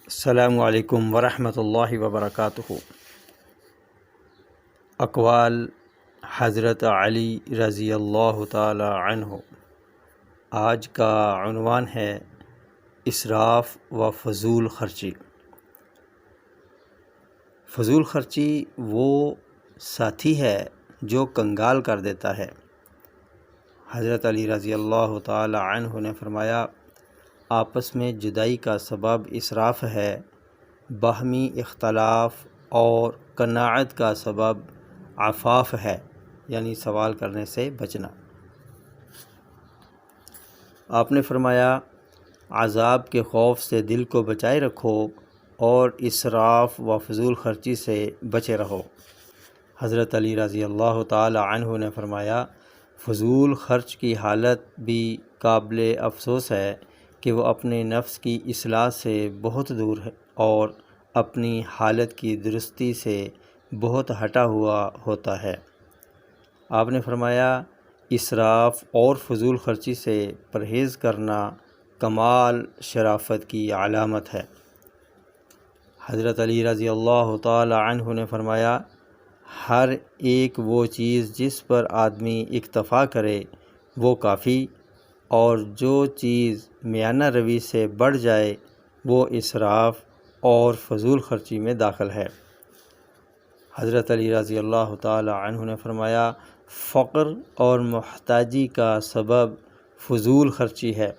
السلام علیکم ورحمۃ اللہ وبرکاتہ۔ اقوال حضرت علی رضی اللہ تعالی عنہ۔ آج کا عنوان ہے اسراف و فضول خرچی۔ فضول خرچی وہ ساتھی ہے جو کنگال کر دیتا ہے۔ حضرت علی رضی اللہ تعالی عنہ نے فرمایا، آپس میں جدائی کا سبب اسراف ہے، باہمی اختلاف اور قناعت کا سبب عفاف ہے، یعنی سوال کرنے سے بچنا۔ آپ نے فرمایا، عذاب کے خوف سے دل کو بچائے رکھو اور اسراف و فضول خرچی سے بچے رہو۔ حضرت علی رضی اللہ تعالی عنہ نے فرمایا، فضول خرچ کی حالت بھی قابل افسوس ہے کہ وہ اپنے نفس کی اصلاح سے بہت دور ہے اور اپنی حالت کی درستی سے بہت ہٹا ہوا ہوتا ہے۔ آپ نے فرمایا، اسراف اور فضول خرچی سے پرہیز کرنا کمال شرافت کی علامت ہے۔ حضرت علی رضی اللہ تعالی عنہ نے فرمایا، ہر ایک وہ چیز جس پر آدمی اکتفا کرے وہ کافی، اور جو چیز میانہ روی سے بڑھ جائے وہ اسراف اور فضول خرچی میں داخل ہے۔ حضرت علی رضی اللہ تعالی عنہ نے فرمایا، فقر اور محتاجی کا سبب فضول خرچی ہے۔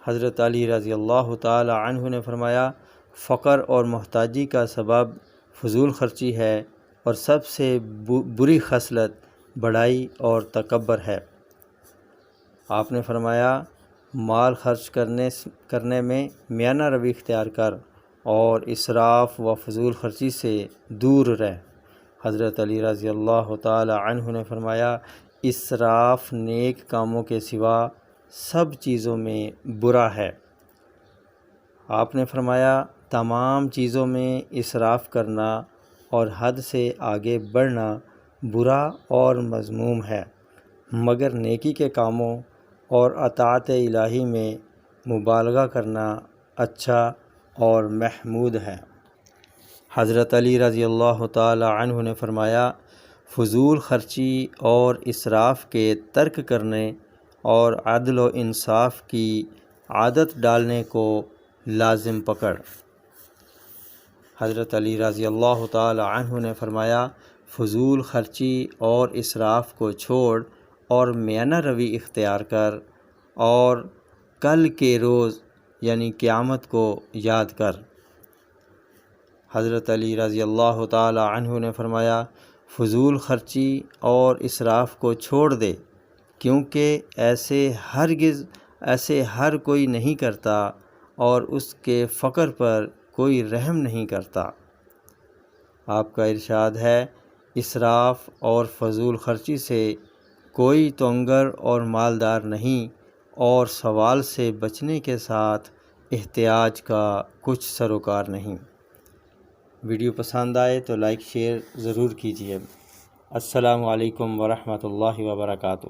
حضرت علی رضی اللہ تعالی عنہ نے فرمایا، فقر اور محتاجی کا سبب فضول خرچی ہے اور سب سے بری خصلت بڑائی اور تکبر ہے۔ آپ نے فرمایا، مال خرچ کرنے میں میانہ روی اختیار کر اور اسراف و فضول خرچی سے دور رہ۔ حضرت علی رضی اللہ تعالی عنہ نے فرمایا، اسراف نیک کاموں کے سوا سب چیزوں میں برا ہے۔ آپ نے فرمایا، تمام چیزوں میں اسراف کرنا اور حد سے آگے بڑھنا برا اور مذموم ہے، مگر نیکی کے کاموں اور اطاعت الہی میں مبالغہ کرنا اچھا اور محمود ہے۔ حضرت علی رضی اللہ تعالی عنہ نے فرمایا، فضول خرچی اور اسراف کے ترک کرنے اور عدل و انصاف کی عادت ڈالنے کو لازم پکڑ۔ حضرت علی رضی اللہ تعالی عنہ نے فرمایا، فضول خرچی اور اسراف کو چھوڑ اور میانہ روی اختیار کر اور کل کے روز یعنی قیامت کو یاد کر۔ حضرت علی رضی اللہ تعالی عنہ نے فرمایا، فضول خرچی اور اسراف کو چھوڑ دے، کیونکہ ایسے ہر کوئی نہیں کرتا اور اس کے فقر پر کوئی رحم نہیں کرتا۔ آپ کا ارشاد ہے، اسراف اور فضول خرچی سے کوئی تونگر اور مالدار نہیں، اور سوال سے بچنے کے ساتھ احتیاج کا کچھ سروکار نہیں۔ ویڈیو پسند آئے تو لائک شیئر ضرور کیجیے۔ السلام علیکم ورحمۃ اللہ وبرکاتہ۔